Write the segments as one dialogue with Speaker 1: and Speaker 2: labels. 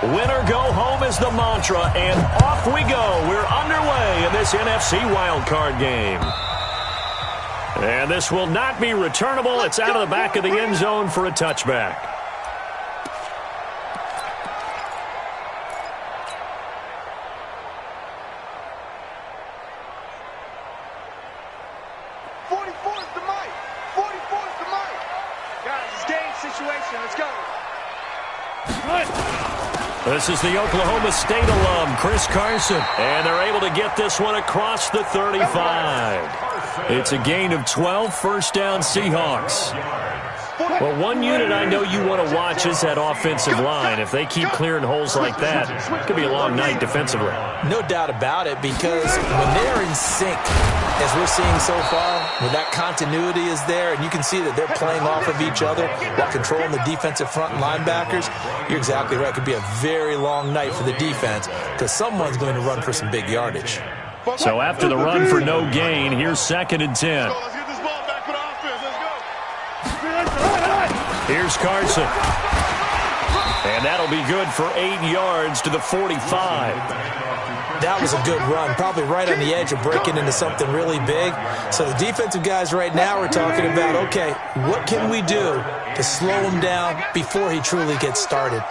Speaker 1: Win or go home is the mantra, and off we go. We're underway in this NFC wildcard game. And this will not be returnable. It's out of the back of the end zone for a touchback. This is the Oklahoma State alum, Chris Carson. And they're able to get this one across the 35. It's a gain of 12, first down Seahawks. Well, one unit I know you want to watch is that offensive line. If they keep clearing holes like that, it could be a long night defensively.
Speaker 2: No doubt about it, because when they're in sync, as we're seeing so far, when that continuity is there, and you can see that they're playing off of each other while controlling the defensive front and linebackers, you're exactly right. It could be a very long night for the defense because someone's going to run for some big yardage.
Speaker 1: So after the run for no gain, here's 2nd and 10. Here's Carson. And that'll be good for 8 yards to the 45.
Speaker 2: That was a good run, probably right on the edge of breaking into something really big. So the defensive guys right now are talking about, okay, what can we do to slow him down before he truly gets started?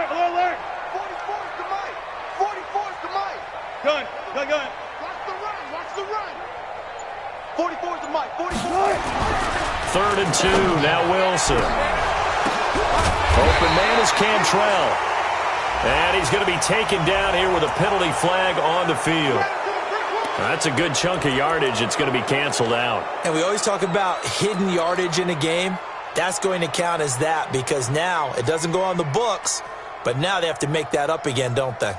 Speaker 3: Alert! 44's the mic! 44's the mic! Gun! Watch the run! 44's the mic! 44!
Speaker 1: 3rd and 2, now Wilson. Open man is Cantrell. And he's going to be taken down here with a penalty flag on the field. That's a good chunk of yardage. It's going to be canceled out.
Speaker 2: And we always talk about hidden yardage in a game. That's going to count as that because now it doesn't go on the books, but now they have to make that up again, don't they?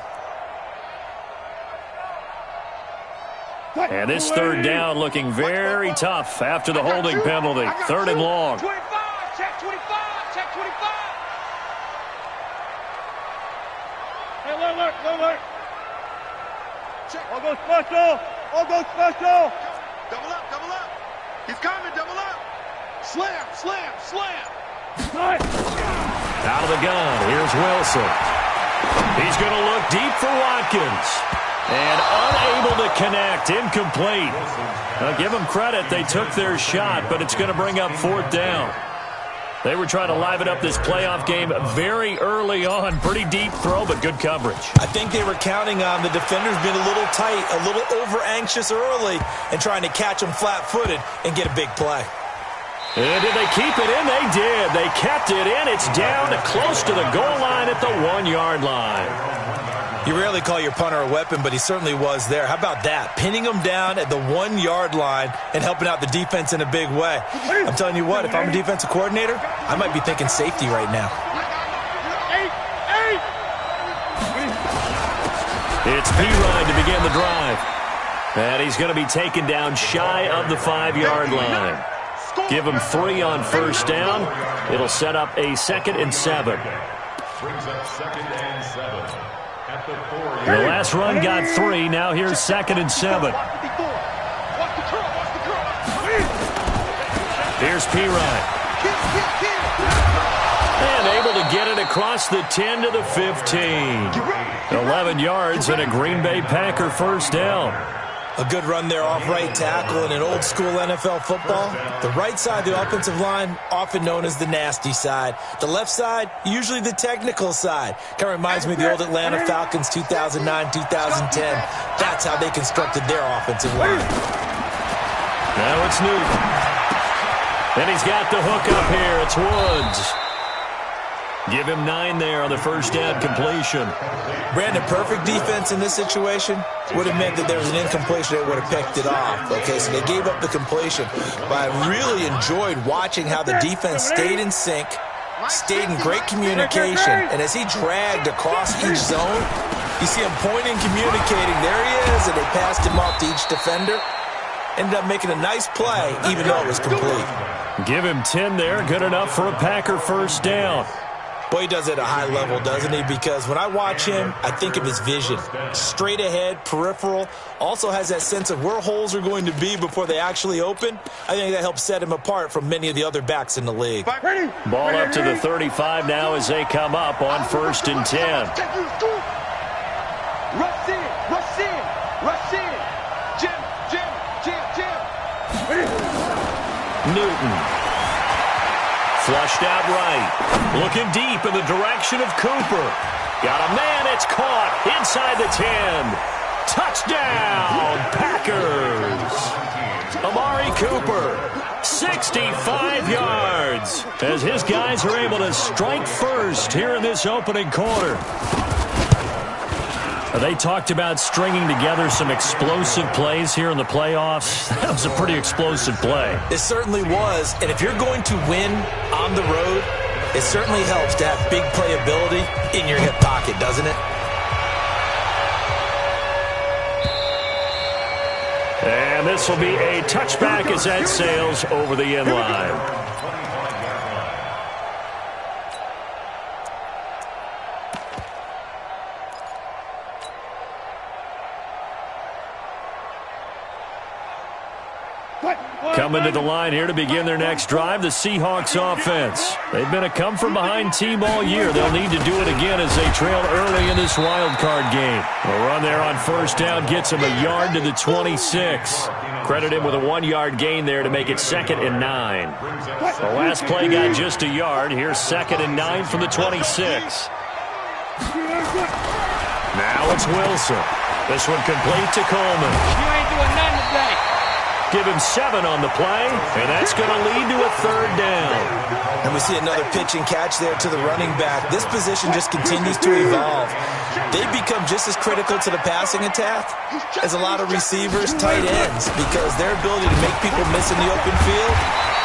Speaker 1: And this 3rd down looking very tough after the holding penalty. 3rd and long.
Speaker 3: 25, check 25. Hey, alert. I'll go special. Double up. He's coming, double up. Slam.
Speaker 1: Out of the gun, here's Wilson. He's going to look deep for Watkins. And unable to connect, incomplete. Now, give them credit, they took their shot, but it's going to bring up 4th down. They were trying to liven up this playoff game very early on. Pretty deep throw, but good coverage.
Speaker 2: I think they were counting on the defenders being a little tight, a little over-anxious early, and trying to catch them flat-footed and get a big play.
Speaker 1: And did they keep it in? They did. They kept it in. It's down close to the goal line at the 1-yard line.
Speaker 2: You rarely call your punter a weapon, but he certainly was there. How about that? Pinning him down at the 1-yard line and helping out the defense in a big way. I'm telling you what, if I'm a defensive coordinator, I might be thinking safety right now.
Speaker 1: It's P-Ryan to begin the drive. And he's going to be taken down shy of the 5-yard line. Give him 3 on first down. It'll set up a 2nd and 7.
Speaker 4: Brings up 2nd and 7.
Speaker 1: The last run got 3. Now here's 2nd and 7. Here's P-Ryan. And able to get it across the 10 to the 15. 11 yards and a Green Bay Packer first down.
Speaker 2: A good run there off right tackle in an old-school NFL football. The right side of the offensive line, often known as the nasty side. The left side, usually the technical side. Kind of reminds me of the old Atlanta Falcons 2009-2010. That's how they constructed their offensive line.
Speaker 1: Now it's Newton. And he's got the hook up here. It's Woods. Give him 9 there on the first down completion.
Speaker 2: Brandon, perfect defense in this situation would have meant that there was an incompletion that would have picked it off. Okay, so they gave up the completion. But I really enjoyed watching how the defense stayed in sync, stayed in great communication, and as he dragged across each zone, you see him pointing, communicating. There he is, and they passed him off to each defender. Ended up making a nice play, even though it was complete.
Speaker 1: Give him 10 there. Good enough for a Packer first down.
Speaker 2: Well, he does it at a high level, doesn't he? Because when I watch him, I think of his vision. Straight ahead, peripheral. Also has that sense of where holes are going to be before they actually open. I think that helps set him apart from many of the other backs in the league.
Speaker 1: Ball up to the 35 now as they come up on 1st and 10.
Speaker 3: Rush in, rush in, rush in. Jim.
Speaker 1: Newton. Flushed out right. Looking deep in the direction of Cooper. Got a man, it's caught inside the 10. Touchdown, Packers. Amari Cooper, 65 yards, as his guys are able to strike first here in this opening quarter. They talked about stringing together some explosive plays here in the playoffs. That was a pretty explosive play.
Speaker 2: It certainly was, and if you're going to win on the road, it certainly helps to have big playability in your hip pocket, doesn't it?
Speaker 1: And this will be a touchback as that sails over the end line. Coming to the line here to begin their next drive, the Seahawks offense. They've been a come-from-behind team all year. They'll need to do it again as they trail early in this wild card game. A run there on 1st down gets him a yard to the 26. Credit him with a 1-yard gain there to make it 2nd and 9. The last play got just a yard. Here's 2nd and 9 from the 26. Now it's Wilson. This one complete to Coleman.
Speaker 5: You ain't doing nothing today.
Speaker 1: Give him 7 on the play, and that's going to lead to a 3rd down.
Speaker 2: And we see another pitch and catch there to the running back. This position just continues to evolve. They become just as critical to the passing attack as a lot of receivers, tight ends, because their ability to make people miss in the open field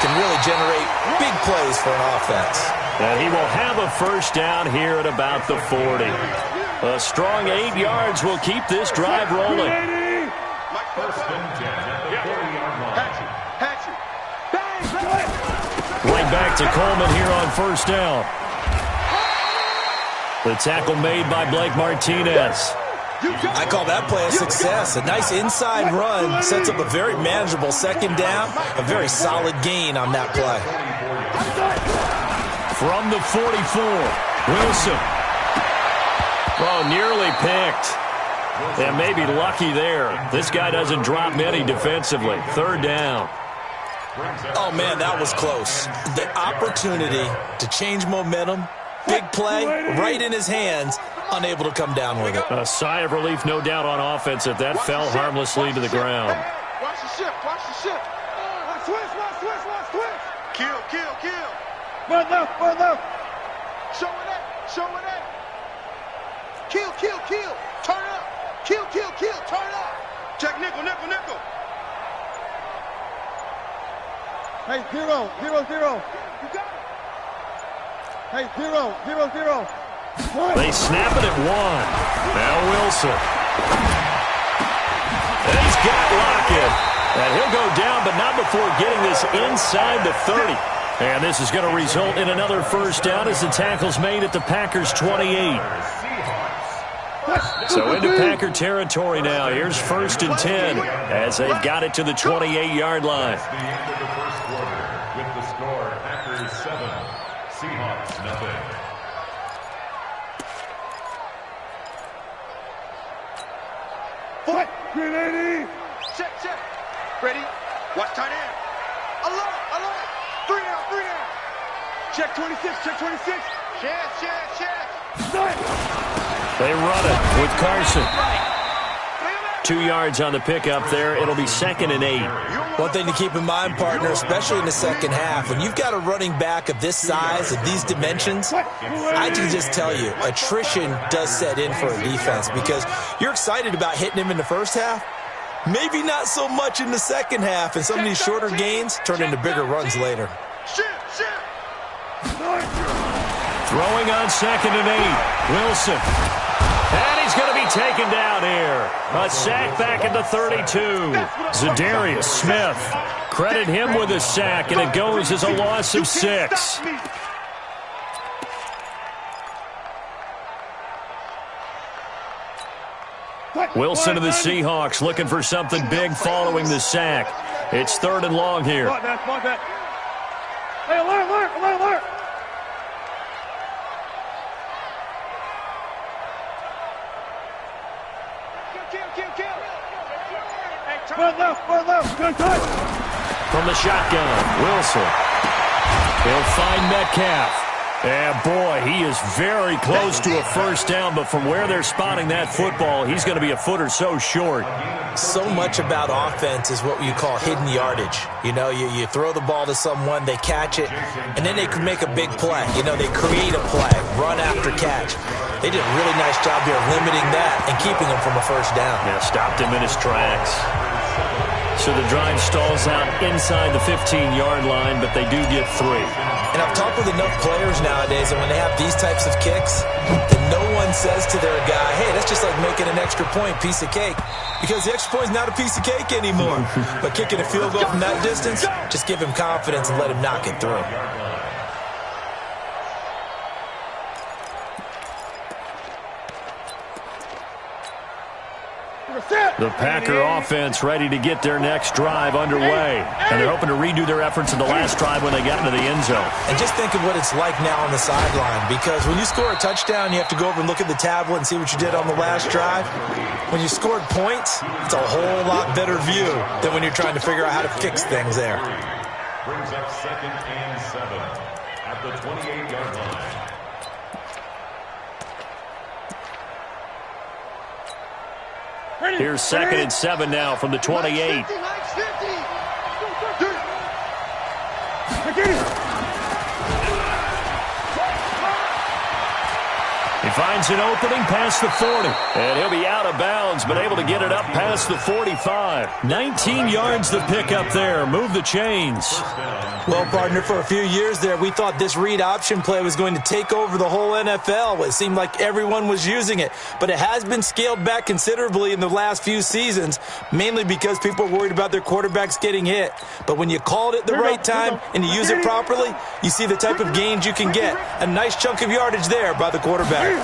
Speaker 2: can really generate big plays for an offense.
Speaker 1: And he will have a 1st down here at about the 40. A strong 8 yards will keep this drive rolling.
Speaker 4: 1st and 10.
Speaker 1: Right back to Coleman here on 1st down. The tackle made by Blake Martinez.
Speaker 2: I call that play a success. A nice inside run sets up a very manageable 2nd down. A very solid gain on that play.
Speaker 1: From the 44, Wilson. Oh, nearly picked. And maybe lucky there. This guy doesn't drop many defensively. 3rd down.
Speaker 2: Oh, man, that was close. The opportunity to change momentum, big play, right in his hands, unable to come down with it.
Speaker 1: A sigh of relief, no doubt, on offense if that fell harmlessly to the ground.
Speaker 3: Watch the shift, watch the shift. Switch. Kill. Run left. Show it up. Kill. Turn it up. Kill. Turn it up. Check nickel. Hey, 0. You got it. Hey, 0.
Speaker 1: They snap it at 1. Now Wilson. And he's got Lockett. And he'll go down, but not before getting this inside the 30. And this is going to result in another 1st down as the tackle's made at the Packers' 28. So into Packer territory now. Here's 1st and 10 as they've got it to the 28-yard line.
Speaker 4: The end of the 1st quarter with the score Packers 7, Seahawks nothing.
Speaker 3: Foot. Ready. Check. Ready. Watch tight end. Alert. 3 down. Check 26. Check.
Speaker 1: They run it with Carson. 2 yards on the pickup there. It'll be 2nd and 8.
Speaker 2: One thing to keep in mind, partner, especially in the 2nd half, when you've got a running back of this size, of these dimensions, I can just tell you, attrition does set in for a defense because you're excited about hitting him in the 1st half. Maybe not so much in the 2nd half, and some of these shorter gains turn into bigger runs later.
Speaker 1: Throwing on 2nd and 8. Wilson. And he's going to be taken down here. A sack back at the 32. Zadarius Smith. Credit him with a sack, and it goes as a loss of 6. Wilson of the Seahawks looking for something big following the sack. It's 3rd and long here.
Speaker 3: Hey, alert! Run left. Good touch.
Speaker 1: From the shotgun, Wilson. He'll find Metcalf. And, boy, he is very close to a first down, but from where they're spotting that football, he's going to be a foot or so short.
Speaker 2: So much about offense is what you call hidden yardage. You know, you throw the ball to someone, they catch it, and then they can make a big play. You know, they create a play, run after catch. They did a really nice job here limiting that and keeping him from a first down.
Speaker 1: Yeah, stopped him in his tracks. So the drive stalls out inside the 15-yard line, but they do get 3.
Speaker 2: And I've talked with enough players nowadays, and when they have these types of kicks, then no one says to their guy, hey, that's just like making an extra point, piece of cake. Because the extra point is not a piece of cake anymore. But kicking a field goal from that distance, just give him confidence and let him knock it through.
Speaker 1: The Packer offense ready to get their next drive underway. And they're hoping to redo their efforts in the last drive when they got into the end zone.
Speaker 2: And just think of what it's like now on the sideline. Because when you score a touchdown, you have to go over and look at the tablet and see what you did on the last drive. When you scored points, it's a whole lot better view than when you're trying to figure out how to fix things there.
Speaker 4: Brings up 2nd and 7 at the 28-yard line.
Speaker 1: Here's 2nd and 7 now from the 28. He finds an opening past the 40. And he'll be out of bounds, but able to get it up past the 45. 19 yards to pick up there. Move the chains.
Speaker 2: Well, partner, for a few years there, we thought this read option play was going to take over the whole NFL. It seemed like everyone was using it. But it has been scaled back considerably in the last few seasons, mainly because people are worried about their quarterbacks getting hit. But when you call it at the right time and you use it properly, you see the type of gains you can get. A nice chunk of yardage there by the quarterback.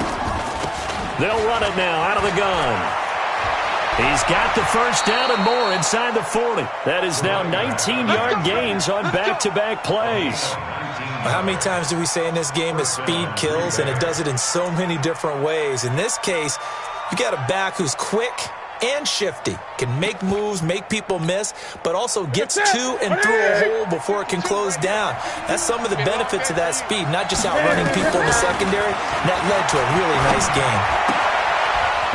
Speaker 1: They'll run it now out of the gun. He's got the first down and more inside the 40. That is now 19-yard gains on back-to-back plays.
Speaker 2: How many times do we say in this game that speed kills, and it does it in so many different ways? In this case, you got a back who's quick and shifty, can make moves, make people miss, but also gets to and through a hole before it can close down. That's some of the benefits of that speed, not just outrunning people in the secondary. And that led to a really nice game.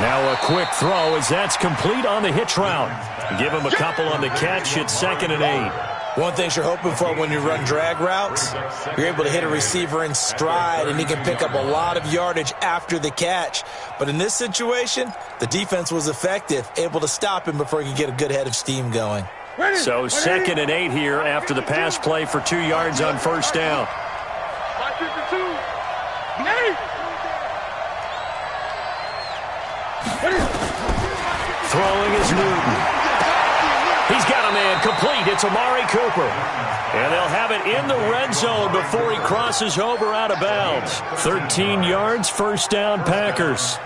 Speaker 1: Now a quick throw as that's complete on the hitch route. Give him a couple on the catch. It's 2nd and 8.
Speaker 2: One thing you're hoping for when you run drag routes, you're able to hit a receiver in stride, and he can pick up a lot of yardage after the catch. But in this situation, the defense was effective, able to stop him before he could get a good head of steam going.
Speaker 1: So 2nd and 8 here after the pass play for 2 yards on first down. Throwing is Newton. He's got a man complete. It's Amari Cooper. And they'll have it in the red zone before he crosses over out of bounds. 13 yards, first down, Packers.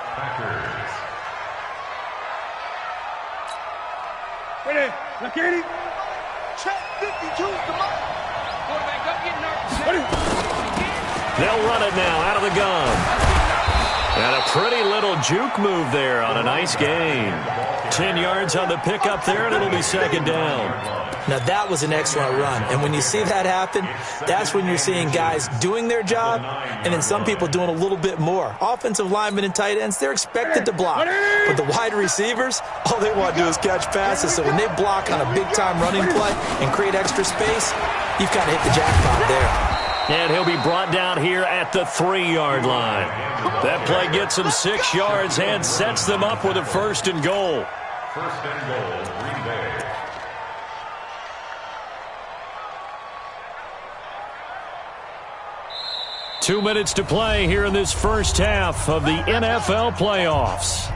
Speaker 3: Ready, Lakini. Check 52, come on. Quarterback, don't get nervous.
Speaker 1: They'll run it now out of the gun. And a pretty little juke move there on a nice gain. 10 yards on the pickup there, and it'll be 2nd down.
Speaker 2: Now, that was an excellent run. And when you see that happen, that's when you're seeing guys doing their job and then some people doing a little bit more. Offensive linemen and tight ends, they're expected to block. But the wide receivers, all they want to do is catch passes. So when they block on a big-time running play and create extra space, you've kind of hit the jackpot there.
Speaker 1: And he'll be brought down here at the 3-yard line. That play gets him 6 yards and sets them up with a 1st and goal.
Speaker 4: 1st and goal, Green Bay.
Speaker 1: Two minutes to play here in this first half of the NFL playoffs.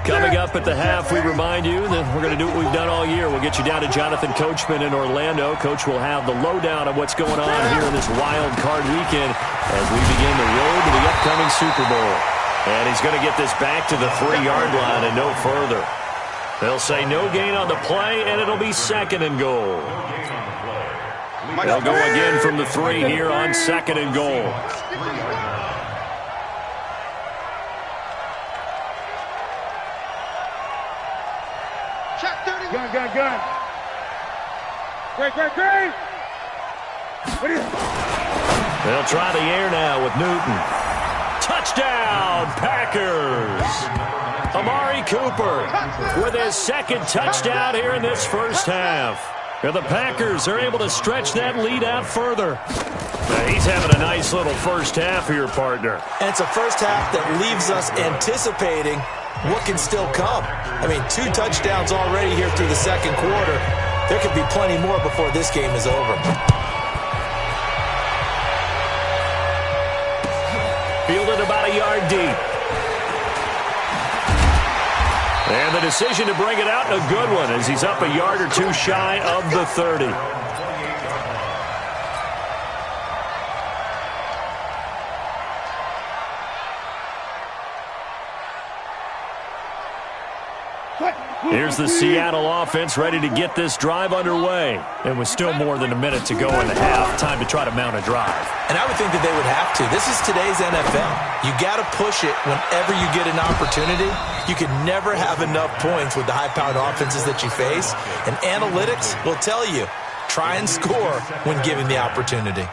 Speaker 1: Coming up at the half, we remind you that we're going to do what we've done all year. We'll get you down to Jonathan Coachman in Orlando. Coach will have the lowdown of what's going on here in this wild card weekend as we begin the road to the upcoming Super Bowl. And he's going to get this back to the 3-yard line and no further. They'll say no gain on the play, and it'll be 2nd and goal. They'll go again from the 3 here on 2nd and goal.
Speaker 3: Gun. Great.
Speaker 1: They'll try the air now with Newton. Touchdown, Packers! Amari Cooper with his 2nd touchdown here in this first half. And the Packers are able to stretch that lead out further. Now, he's having a nice little first half here, partner.
Speaker 2: And it's a first half that leaves us anticipating what can still come. I mean, 2 touchdowns already here through the 2nd quarter. There could be plenty more before this game is over.
Speaker 1: Fielded about a yard deep. And the decision to bring it out, a good one, as he's up a yard or 2 shy of the 30. Here's the Seattle offense ready to get this drive underway. And with still more than a minute to go in the half, time to try to mount a drive.
Speaker 2: And I would think that they would have to. This is today's NFL. You got to push it whenever you get an opportunity. You can never have enough points with the high-powered offenses that you face. And analytics will tell you, try and score when given the opportunity.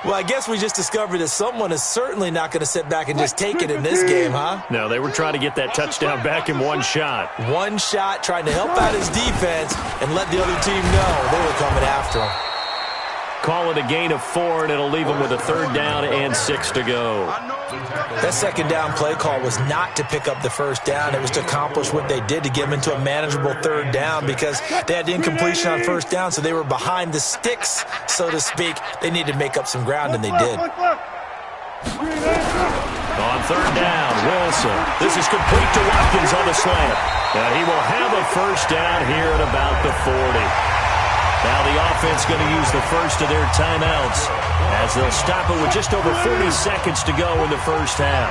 Speaker 2: Well, I guess we just discovered that someone is certainly not going to sit back and just take it in this game, huh?
Speaker 1: No, they were trying to get that touchdown back in one shot.
Speaker 2: One shot, trying to help out his defense and let the other team know they were coming after him.
Speaker 1: Call it a gain of 4, and it'll leave them with a 3rd down and 6 to go.
Speaker 2: That 2nd down play call was not to pick up the 1st down. It was to accomplish what they did to get them into a manageable 3rd down because they had incompletion on 1st down, so they were behind the sticks, so to speak. They needed to make up some ground, and they did.
Speaker 1: On 3rd down, Wilson. This is complete to Watkins on the slant. And he will have a 1st down here at about the 40. Now the offense going to use the first of their timeouts as they'll stop it with just over 40 seconds to go in the first half.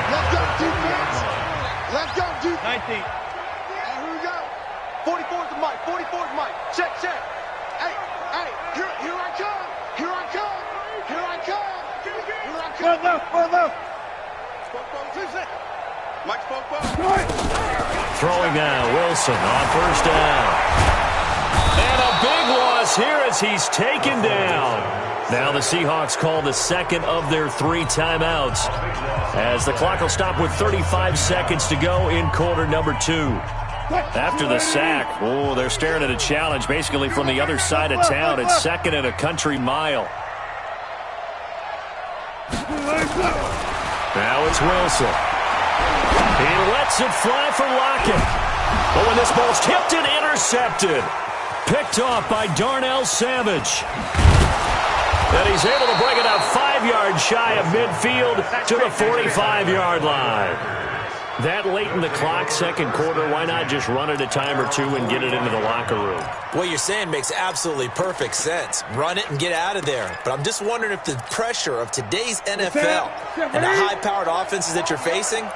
Speaker 3: Let's go, defense. Let's go, defense. 19. And here we go. 44's the mic. 44's mic. Check. Hey, here I come. Here I come. One left. Spoke 2 seconds. Mike spoke.
Speaker 1: Throwing now, Wilson on 1st down. And a big loss here as he's taken down. Now the Seahawks call the 2nd of their 3 timeouts as the clock will stop with 35 seconds to go in quarter number 2. After the sack, they're staring at a challenge basically from the other side of town. It's 2nd and a country mile. Now it's Wilson. He lets it fly for Lockett. But when this ball's tipped and intercepted. Picked off by Darnell Savage. And he's able to bring it out 5 yards shy of midfield to the 45-yard line. That late in the clock, 2nd quarter, why not just run it a time or 2 and get it into the locker room?
Speaker 2: What you're saying makes absolutely perfect sense. Run it and get out of there. But I'm just wondering if the pressure of today's NFL and the high-powered offenses that you're facing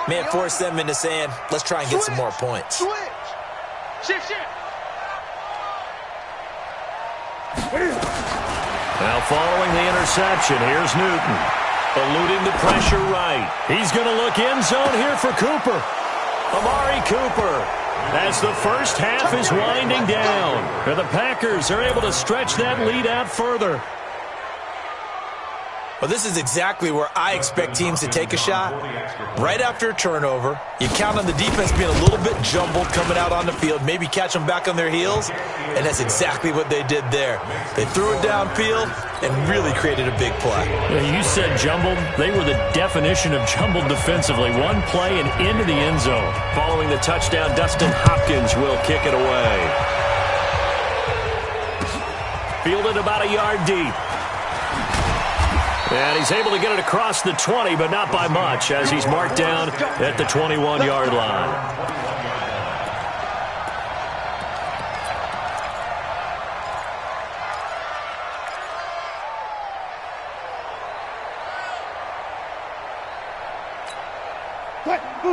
Speaker 2: may force them into saying, let's try and get some more points.
Speaker 3: Shift.
Speaker 1: Now following the interception, here's Newton. Eluding the pressure right. He's going to look end zone here for Cooper. Amari Cooper as the first half is winding down. And the Packers are able to stretch that lead out further.
Speaker 2: Well, this is exactly where I expect teams to take a shot. Right after a turnover, you count on the defense being a little bit jumbled coming out on the field, maybe catch them back on their heels, and that's exactly what they did there. They threw it downfield and really created a big play.
Speaker 1: Yeah, you said jumbled. They were the definition of jumbled defensively. One play and into the end zone. Following the touchdown, Dustin Hopkins will kick it away. Fielded about a yard deep. And he's able to get it across the 20, but not by much, as he's marked down at the 21-yard line.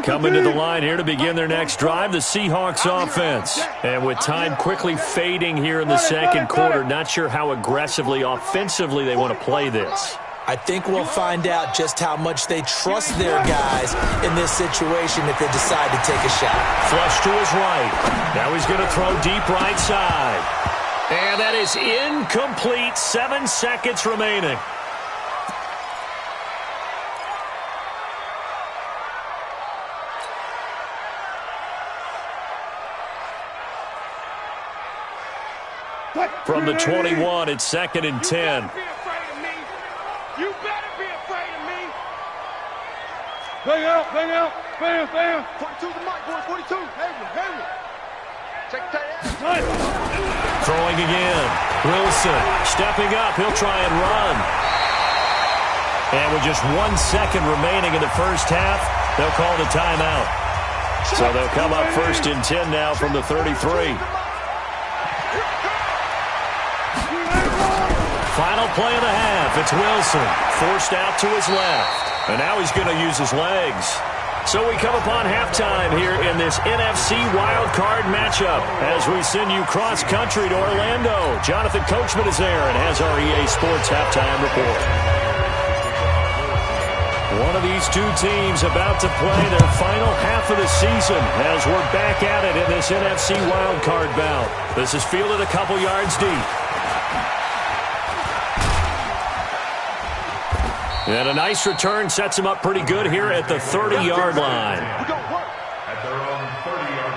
Speaker 1: Coming to the line here to begin their next drive, the Seahawks offense. And with time quickly fading here in the second quarter, not sure how aggressively, offensively they want to play this.
Speaker 2: I think we'll find out just how much they trust their guys in this situation if they decide to take a shot.
Speaker 1: Flush to his right. Now he's going to throw deep right side. And that is incomplete. 7 seconds remaining. From the 21, it's 2nd and 10.
Speaker 3: You better be afraid of me. Bang out, bang out, bam, bam. 42 the mic, boys, 42. Henry. Check the tight end.
Speaker 1: Throwing again. Wilson stepping up. He'll try and run. And with just 1 second remaining in the first half, they'll call the timeout. So they'll come up 1st and 10 now from the 33. Final play of the half. It's Wilson. Forced out to his left. And now he's going to use his legs. So we come upon halftime here in this NFC WildCard matchup as we send you cross-country to Orlando. Jonathan Coachman is there and has our EA Sports halftime report. One of these two teams about to play their final half of the season as we're back at it in this NFC WildCard bout. This is fielded a couple yards deep. And a nice return sets him up pretty good here at the 30-yard line.
Speaker 4: At their own 30-yard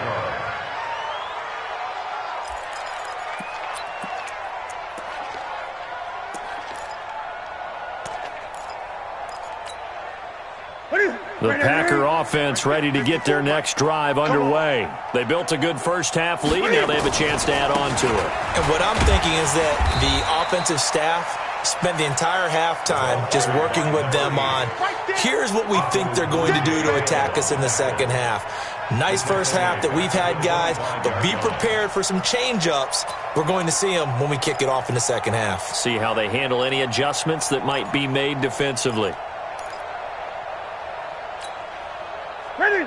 Speaker 3: line.
Speaker 1: The Packer offense ready to get their next drive underway. They built a good first half lead. Now they have a chance to add on to it.
Speaker 2: And what I'm thinking is that the offensive staff spent the entire halftime just working with them on, here's what we think they're going to do to attack us in the second half. Nice first half that we've had, guys, but be prepared for some change-ups. We're going to see them when we kick it off in the second half.
Speaker 1: See how they handle any adjustments that might be made defensively.
Speaker 3: Ready?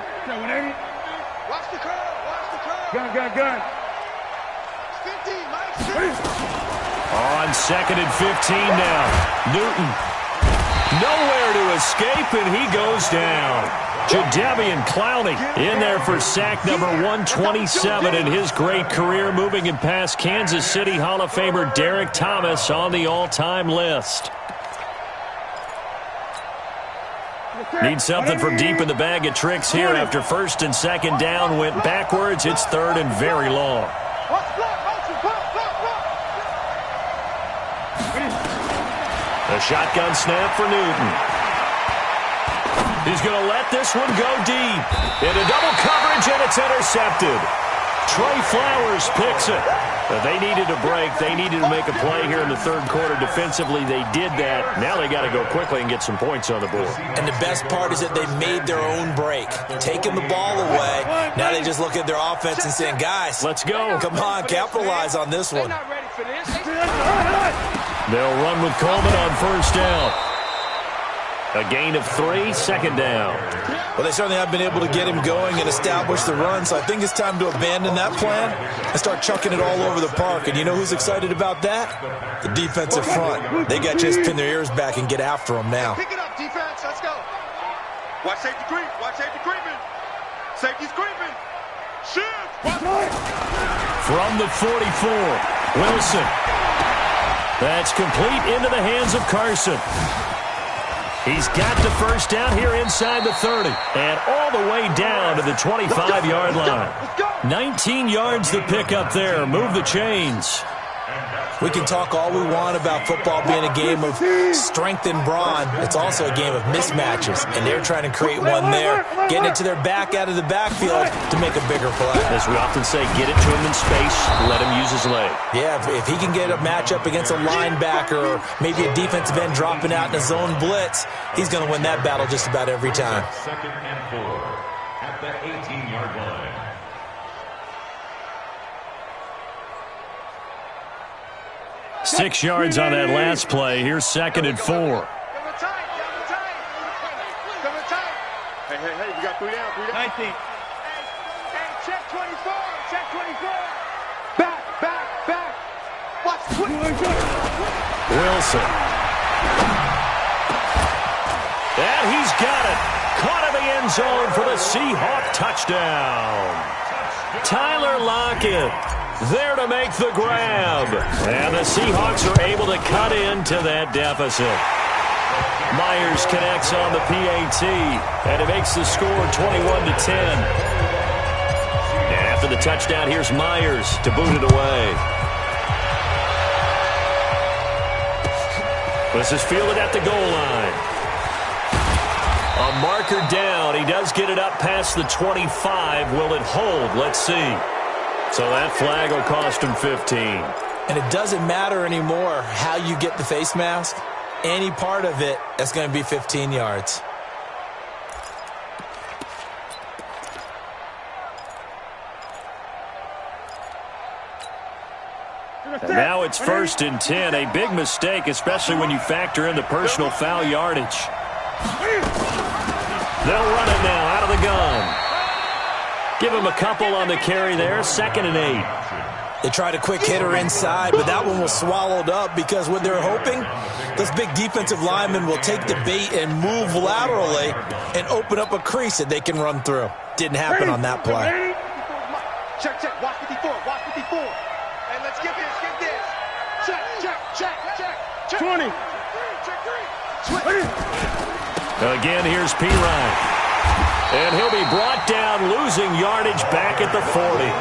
Speaker 3: Watch the curve. Gun. 15, Mike.
Speaker 1: On 2nd and 15 now. Newton. Nowhere to escape, and he goes down. Jadeveon Clowney in there for sack number 127 in his great career, moving it past Kansas City Hall of Famer Derek Thomas on the all-time list. Need something from deep in the bag of tricks here after 1st and 2nd down went backwards. It's 3rd and very long. A shotgun snap for Newton. He's going to let this one go deep. Into double coverage, and it's intercepted. Trey Flowers picks it. But they needed a break. They needed to make a play here in the 3rd quarter. Defensively, they did that. Now they got to go quickly and get some points on the board.
Speaker 2: And the best part is that they made their own break. Taking the ball away. Now they just look at their offense and saying, guys,
Speaker 1: let's go.
Speaker 2: Come on, capitalize on this one.
Speaker 3: Not ready for this.
Speaker 1: They'll run with Coleman on 1st down. A gain of 3, 2nd down.
Speaker 2: Well, they certainly have been able to get him going and establish the run, so I think it's time to abandon that plan and start chucking it all over the park. And you know who's excited about that? The defensive front. They got to just pin their ears back and get after them now.
Speaker 3: Pick it up, defense. Let's go. Watch safety creep. Watch safety creeping. Safety's creeping. Shift.
Speaker 1: From the 44, Wilson. That's complete into the hands of Carson. He's got the 1st down here inside the 30 and all the way down to the 25-yard line. 19 yards to pick up there. Move the chains.
Speaker 2: We can talk all we want about football being a game of strength and brawn. It's also a game of mismatches, and they're trying to create one there, getting it to their back out of the backfield to make a bigger play.
Speaker 1: As we often say, get it to him in space, let him use his leg.
Speaker 2: Yeah, if he can get a matchup against a linebacker or maybe a defensive end dropping out in a zone blitz, he's going to win that battle just about every time.
Speaker 4: 2nd and 4 at the 18-yard line.
Speaker 1: Six yards on that last play. Here's 2nd and 4.
Speaker 3: Hey, we got 3 down, 3 down. 19. Hey, check 24, check 24. Back. Watch the
Speaker 1: Wilson. And he's got it. Caught in the end zone for the Seahawk touchdown. Tyler Lockett there to make the grab. And the Seahawks are able to cut into that deficit. Myers connects on the PAT, and it makes the score 21-10. And after the touchdown, here's Myers to boot it away. This is fielded at the goal line. A marker down. He does get it up past the 25. Will it hold? Let's see. So that flag will cost him 15.
Speaker 2: And it doesn't matter anymore how you get the face mask. Any part of it, that's going to be 15 yards.
Speaker 1: And now it's 1st and 10. A big mistake, especially when you factor in the personal foul yardage. They'll run it now out of the gun. Give him a couple on the carry there. 2nd and 8.
Speaker 2: They tried a quick hitter inside, but that one was swallowed up because what they're hoping, those big defensive linemen will take the bait and move laterally and open up a crease that they can run through. Didn't happen on that play.
Speaker 3: Check. Watch 54. Hey, let's get this. Check. 20.
Speaker 1: Again, here's P. Ryan. And he'll be brought down, losing yardage back at the 40.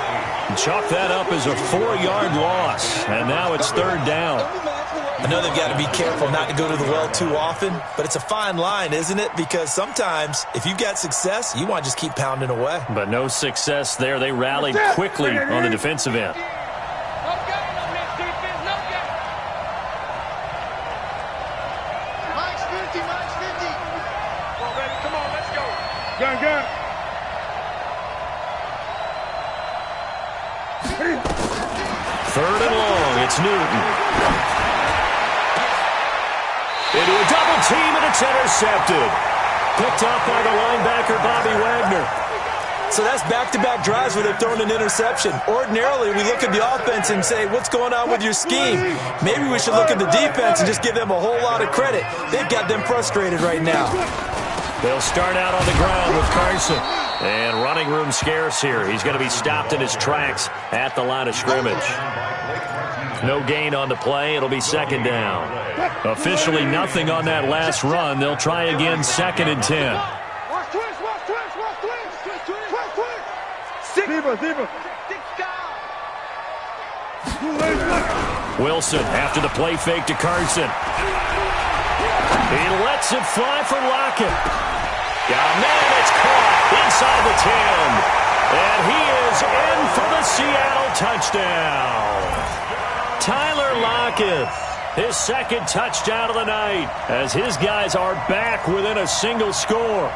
Speaker 1: Chalk that up as a 4-yard loss. And now it's 3rd down.
Speaker 2: I know they've got to be careful not to go to the well too often, but it's a fine line, isn't it? Because sometimes, if you've got success, you want to just keep pounding away.
Speaker 1: But no success there. They rallied quickly on the defensive end.
Speaker 3: Gun.
Speaker 1: 3rd and long. It's Newton. Into a double team, and it's intercepted. Picked off by the linebacker, Bobby Wagner.
Speaker 2: So that's back-to-back drives where they've thrown an interception. Ordinarily, we look at the offense and say, what's going on with your scheme? Maybe we should look at the defense and just give them a whole lot of credit. They've got them frustrated right now.
Speaker 1: They'll start out on the ground with Carson. And running room scarce here. He's going to be stopped in his tracks at the line of scrimmage. No gain on the play. It'll be 2nd down. Officially nothing on that last run. They'll try again 2nd and 10. Wilson after the play fake to Carson. He lets it fly for Lockett. Got a man, it's caught inside the 10. And he is in for the Seattle touchdown. Tyler Lockett, his 2nd touchdown of the night, as his guys are back within a single score.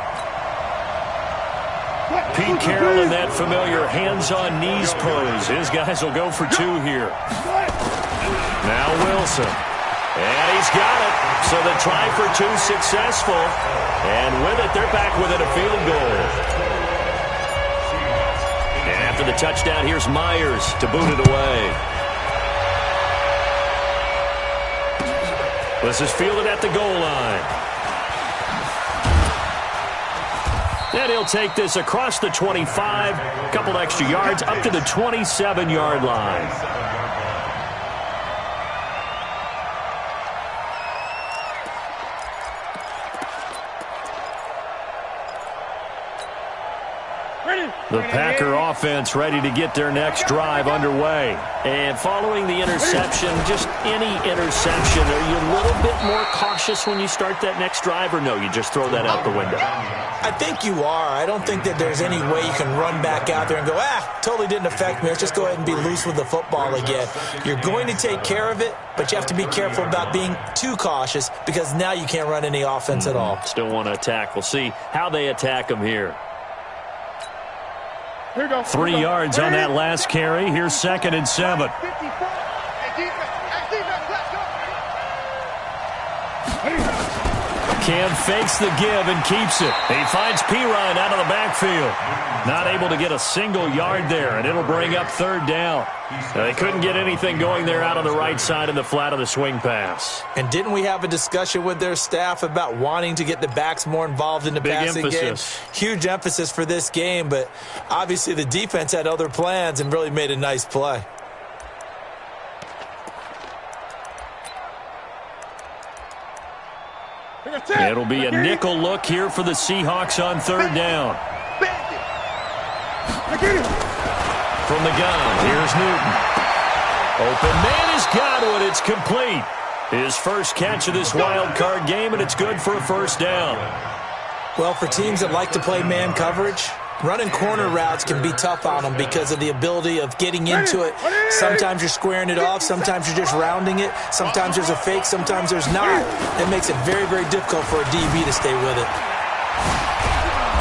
Speaker 1: Pete Carroll in that familiar hands-on knees pose. His guys will go for 2 here. Now Wilson. And he's got it. So the try for 2 successful. And with it, they're back within a field goal. And after the touchdown, here's Myers to boot it away. This is fielded at the goal line. And he'll take this across the 25, a couple extra yards, up to the 27-yard line.
Speaker 3: Ready?
Speaker 1: The Packer offense ready to get their next drive underway. And following the interception, just any interception, are you a little bit more cautious when you start that next drive, or no, you just throw that out the window?
Speaker 2: I think you are. I don't think that there's any way you can run back out there and go, totally didn't affect me. Let's just go ahead and be loose with the football again. You're going to take care of it, but you have to be careful about being too cautious because now you can't run any offense at all.
Speaker 1: Still want to attack. We'll see how they attack them here. 3 yards on that last carry. Here's 2nd and 7. Cam fakes the give and keeps it. He finds Pirine out of the backfield. Not able to get a single yard there, and it'll bring up 3rd down. They couldn't get anything going there out on the right side in the flat of the swing pass.
Speaker 2: And didn't we have a discussion with their staff about wanting to get the backs more involved in the passing game? Huge emphasis for this game, but obviously the defense had other plans and really made a nice play.
Speaker 1: It'll be a nickel look here for the Seahawks on 3rd down. From the gun, here's Newton. Open man is Godwin. It's complete. His first catch of this wild card game, and it's good for a 1st down.
Speaker 2: Well, for teams that like to play man coverage, running corner routes can be tough on them because of the ability of getting into it. Sometimes you're squaring it off. Sometimes you're just rounding it. Sometimes there's a fake. Sometimes there's not. It makes it very, very difficult for a DB to stay with it.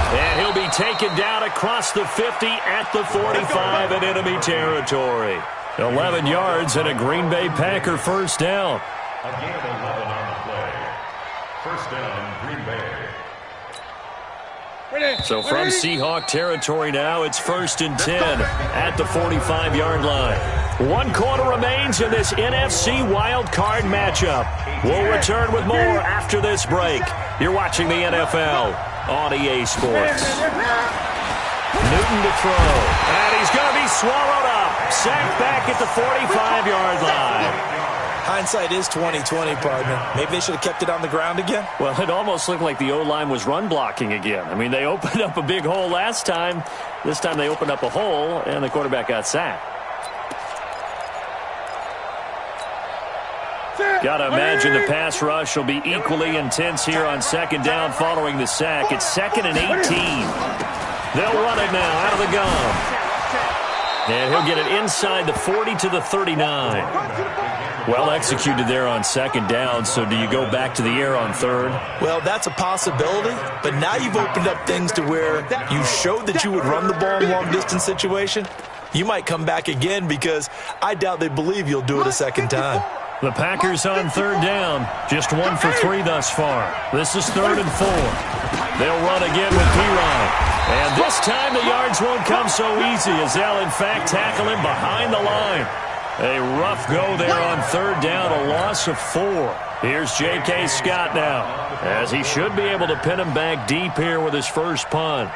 Speaker 1: And he'll be taken down across the 50 at the 45 in enemy territory. 11 yards and a Green Bay Packer 1st down.
Speaker 4: A gain of 11 on the play. 1st down, Green Bay.
Speaker 1: So from Seahawk territory now, it's 1st and 10 at the 45-yard line. 1 quarter remains in this NFC Wild Card matchup. We'll return with more after this break. You're watching the NFL on EA Sports. Newton to throw, and he's going to be swallowed up. Sacked back at the 45-yard line.
Speaker 2: Hindsight is 20/20, partner. Maybe they should have kept it on the ground again.
Speaker 1: Well, it almost looked like the O-line was run blocking again. I mean, they opened up a big hole last time. This time they opened up a hole, and the quarterback got sacked. Got to imagine the pass rush will be equally intense here on 2nd down following the sack. It's 2nd and 18. They'll run it now out of the gun. And he'll get it inside the 40 to the 39. Well executed there on 2nd down, so do you go back to the air on 3rd?
Speaker 2: Well, that's a possibility, but now you've opened up things to where you showed that you would run the ball in long-distance situation. You might come back again because I doubt they believe you'll do it a 2nd time.
Speaker 1: The Packers on 3rd down, just 1 for 3 thus far. This is 3rd and 4. They'll run again with Pirine. And this time the yards won't come so easy as they'll, in fact, tackle him behind the line. A rough go there on 3rd down, a loss of 4. Here's J.K. Scott now, as he should be able to pin him back deep here with his first punt.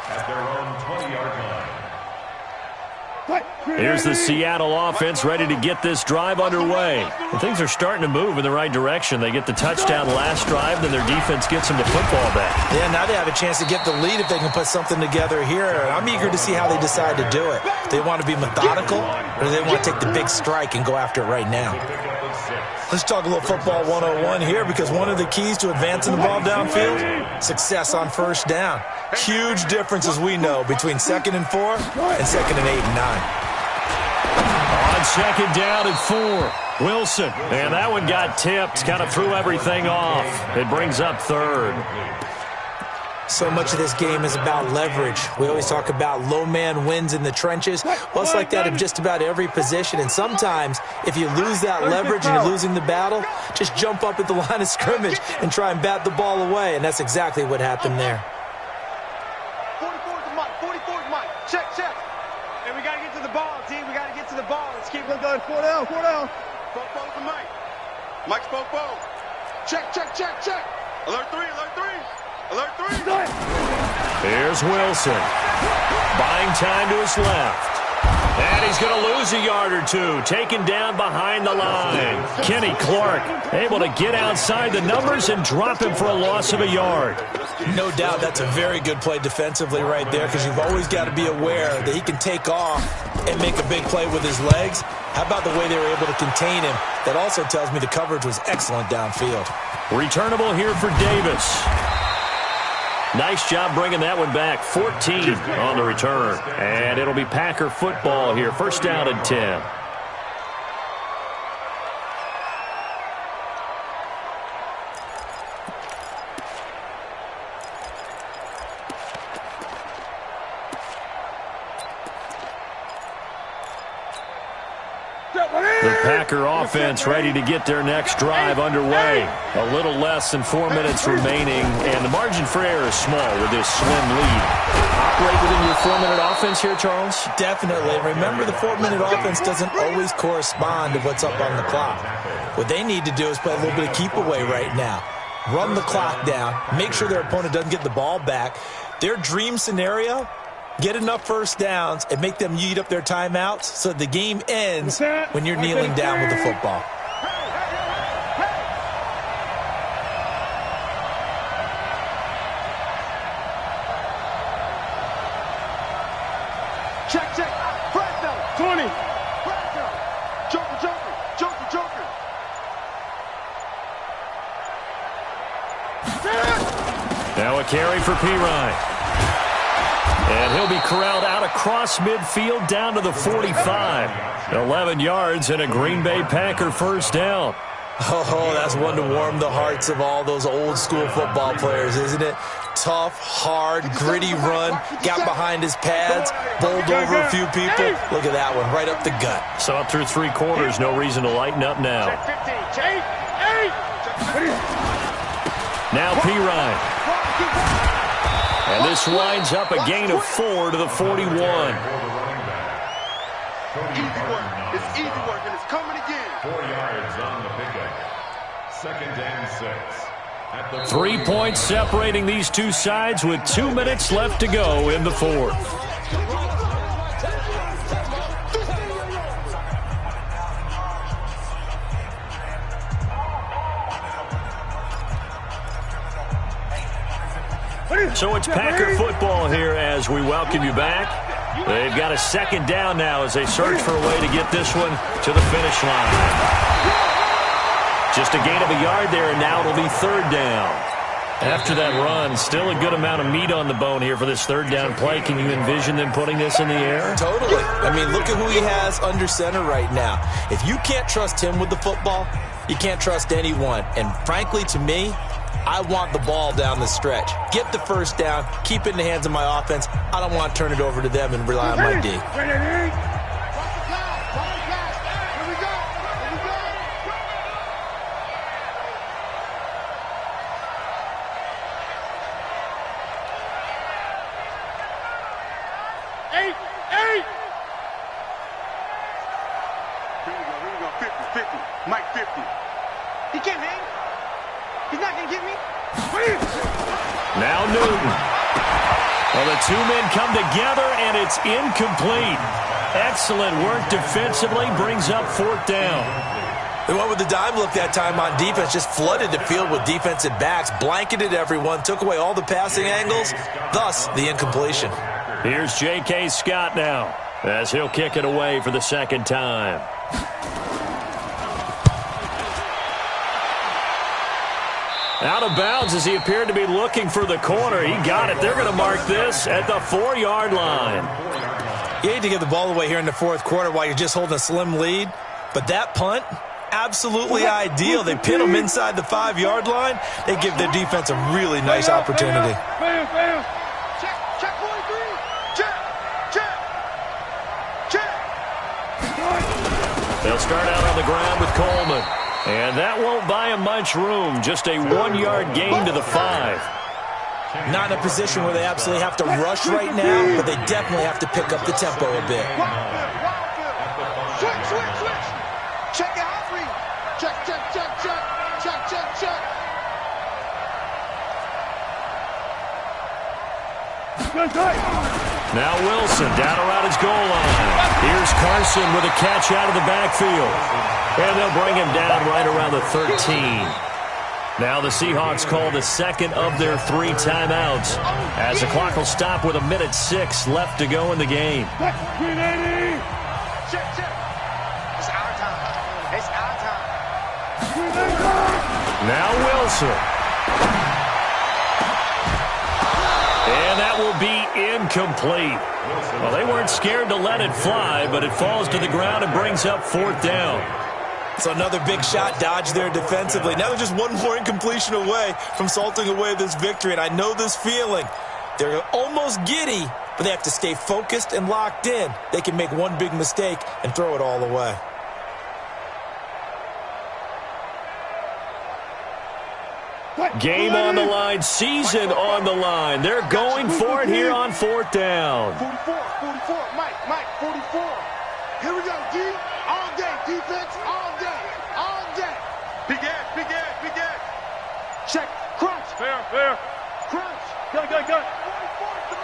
Speaker 4: At their own 20-yard line.
Speaker 1: Here's the Seattle offense ready to get this drive underway. And things are starting to move in the right direction. They get the touchdown last drive, then their defense gets them the football back.
Speaker 2: Yeah, now they have a chance to get the lead if they can put something together here. I'm eager to see how they decide to do it. They want to be methodical, or do they want to take the big strike and go after it right now? Let's talk a little football 101 here, because one of the keys to advancing the ball downfield, success on 1st down. Huge difference, as we know, between 2nd and 4 and 2nd and 8 and 9.
Speaker 1: On 2nd down and 4, Wilson. And that one got tipped, kind of threw everything off. It brings up 3rd.
Speaker 2: So much of this game is about leverage. We always talk about low man wins in the trenches. Well, it's like that in just about every position. And sometimes, if you lose that leverage and you're losing the battle, just jump up at the line of scrimmage and try and bat the ball away. And that's exactly what happened there.
Speaker 3: 44's the mic. 44's the mic. Check, check. Hey, we got to get to the ball, team. We got to get to the ball. Let's keep going. 4 down, 4 down. Fofo's the mic. Mike's Fofo. Check, check, check, check. Alert 3, alert 3. Alert 3.
Speaker 1: Here's Wilson. Buying time to his left. And he's going to lose a yard or two, taken down behind the line. Kenny Clark able to get outside the numbers and drop him for a loss of a yard.
Speaker 2: No doubt that's a very good play defensively right there, because you've always got to be aware that he can take off and make a big play with his legs. How about the way they were able to contain him? That also tells me the coverage was excellent downfield.
Speaker 1: Returnable here for Davis. Nice job bringing that one back. 14 on the return. And it'll be Packer football here. First down and 10. The Packer offense ready to get their next drive underway. A little less than 4 minutes remaining, and the margin for error is small with this slim lead. Operate within your 4-minute offense here, Charles?
Speaker 2: Definitely. Remember, the 4-minute offense doesn't always correspond to what's up on the clock. What they need to do is play a little bit of keep away right now. Run the clock down. Make sure their opponent doesn't get the ball back. Their dream scenario: get enough first downs and make them eat up their timeouts so the game ends when you're kneeling down with the football.
Speaker 3: Check, check. Fresno. 20. Fresno. Joker, Joker. Joker, Joker.
Speaker 1: Now a carry for Pirine. And he'll be corralled out across midfield down to the 45. 11 yards and a Green Bay Packer first down.
Speaker 2: Oh, that's one to warm the hearts of all those old school football players, isn't it? Tough, hard, gritty run. Got behind his pads, bowled over a few people. Look at that one, right up the gut.
Speaker 1: Saw it through 3 quarters. No reason to lighten up now. Now Pirine. And this winds up a gain of 4 to the 41.
Speaker 3: Easy work. It's easy work, and it's coming again.
Speaker 4: 4 yards on the pickup. 2nd and 6. At the
Speaker 1: 3 points separating these two sides with 2 minutes left to go in the 4th. So it's Packer football here as we welcome you back. They've got a 2nd down now as they search for a way to get this one to the finish line. Just a gain of a yard there, and now it'll be 3rd down. After that run, still a good amount of meat on the bone here for this 3rd down play. Can you envision them putting this in the air?
Speaker 2: Totally. I mean, look at who he has under center right now. If you can't trust him with the football, you can't trust anyone. And frankly, to me, I want the ball down the stretch. Get the first down, keep it in the hands of my offense. I don't want to turn it over to them and rely on my D.
Speaker 3: Here we go. 50. Mike 50. He can't hang. He's not going to get me.
Speaker 1: Now Newton. Well, the 2 men come together, and it's incomplete. Excellent work defensively, brings up 4th down.
Speaker 2: They went with the dime look that time on defense, just flooded the field with defensive backs, blanketed everyone, took away all the passing angles, thus the incompletion.
Speaker 1: Here's J.K. Scott now as he'll kick it away for the 2nd time. Out of bounds as he appeared to be looking for the corner. He got it. They're going to mark this at the 4-yard line.
Speaker 2: You hate to give the ball away here in the 4th quarter while you're just holding a slim lead, but that punt, absolutely ideal. They pin them inside the 5-yard line. They give their defense a really nice opportunity.
Speaker 3: Check 43. Check.
Speaker 1: They'll start out on the ground with Coleman. And that won't buy him much room. Just a 1-yard gain to the 5.
Speaker 2: Not in a position where they absolutely have to rush right now, but they definitely have to pick up the tempo a bit.
Speaker 3: Switch. Check it out, read. Check.
Speaker 1: Now Wilson down around his goal line. Here's Carson with a catch out of the backfield. And they'll bring him down right around the 13. Now the Seahawks call the second of their 3 timeouts as the clock will stop with 1:06 left to go in the game.
Speaker 3: Check. It's our time. It's our time.
Speaker 1: Now Wilson. And that will be incomplete. Well, they weren't scared to let it fly, but it falls to the ground and brings up 4th down.
Speaker 2: So another big shot dodged there defensively. Now they're just one more incompletion away from salting away this victory. And I know this feeling. They're almost giddy, but they have to stay focused and locked in. They can make one big mistake and throw it all away.
Speaker 1: Game on the line, season on the line. They're going for it here on 4th down.
Speaker 3: 44, Mike, 44. Here we go, D. All day, defense, all day. Big edge. Check, crunch. Fair. Crunch. Go. 44 to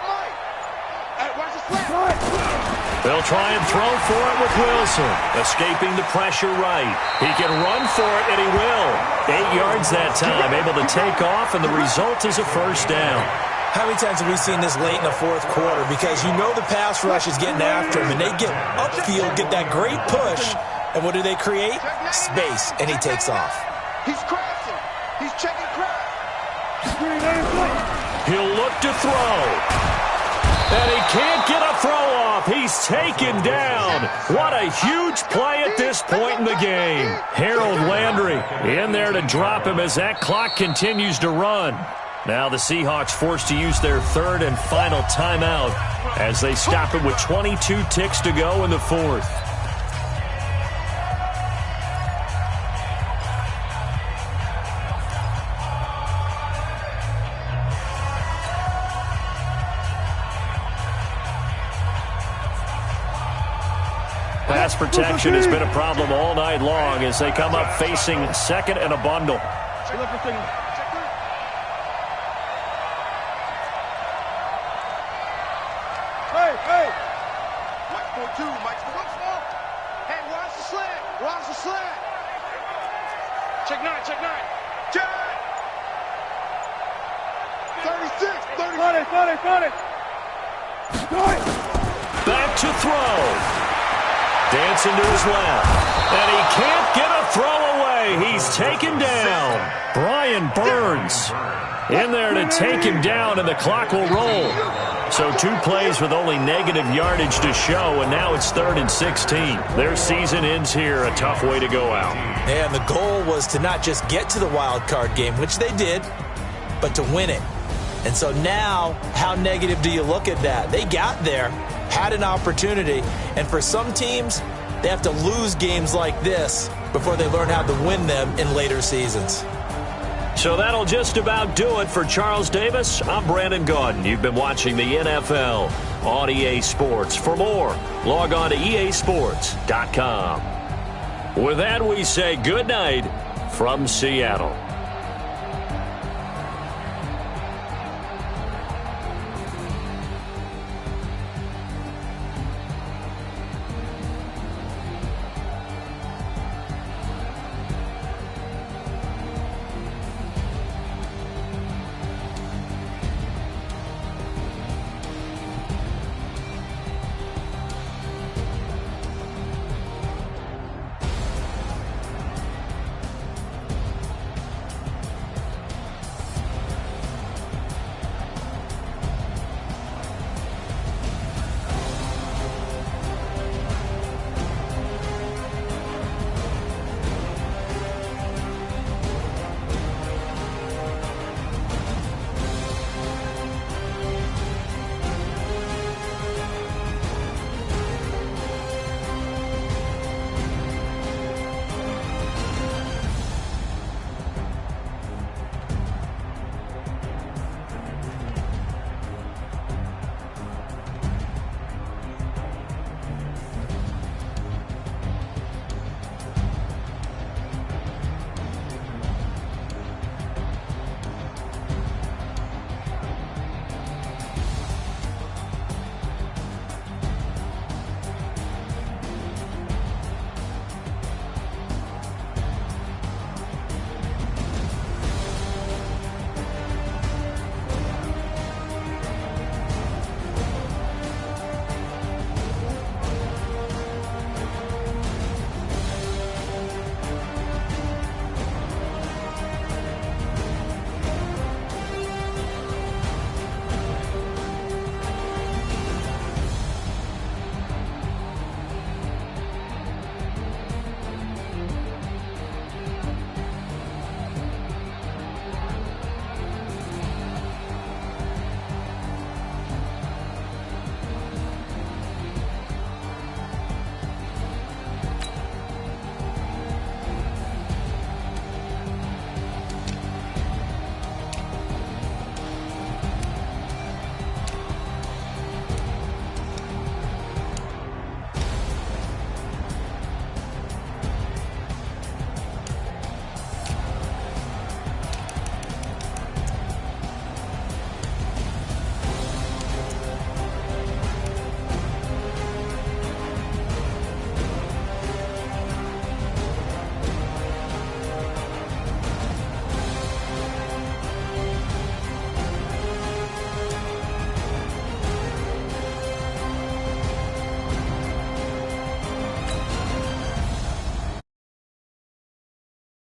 Speaker 3: Mike. Hey, watch the slant.
Speaker 1: They'll try and throw for it with Wilson. Escaping the pressure right. He can run for it, and he will. 8 yards that time, able to take off, and the result is a 1st down.
Speaker 2: How many times have we seen this late in the 4th quarter? Because you know the pass rush is getting after him, and they get upfield, get that great push, and what do they create? Space, and he takes off.
Speaker 3: He's crashing. He's checking crash.
Speaker 1: He'll look to throw. And he can't get a throw off. He's taken down. What a huge play at this point in the game. Harold Landry in there to drop him as that clock continues to run. Now the Seahawks forced to use their 3rd and final timeout as they stop it with 22 ticks to go in the 4th. Pass protection has been a problem all night long as they come up facing 2nd and a bundle.
Speaker 3: Hey. Mike's 4-2. Hey, watch the slant. Check 9. 36. 30.
Speaker 1: Back to throw. Dancing to his left. And he can't get a throw away. He's taken down. Brian Burns in there to take him down, and the clock will roll. So 2 plays with only negative yardage to show, and now it's 3rd and 16. Their season ends here, a tough way to go out.
Speaker 2: And the goal was to not just get to the wild card game, which they did, but to win it. And so now, how negative do you look at that? They got there, had an opportunity, and for some teams, they have to lose games like this before they learn how to win them in later seasons.
Speaker 1: So that'll just about do it for Charles Davis. I'm Brandon Gaudin. You've been watching the NFL on EA Sports. For more, log on to easports.com. With that, we say good night from Seattle.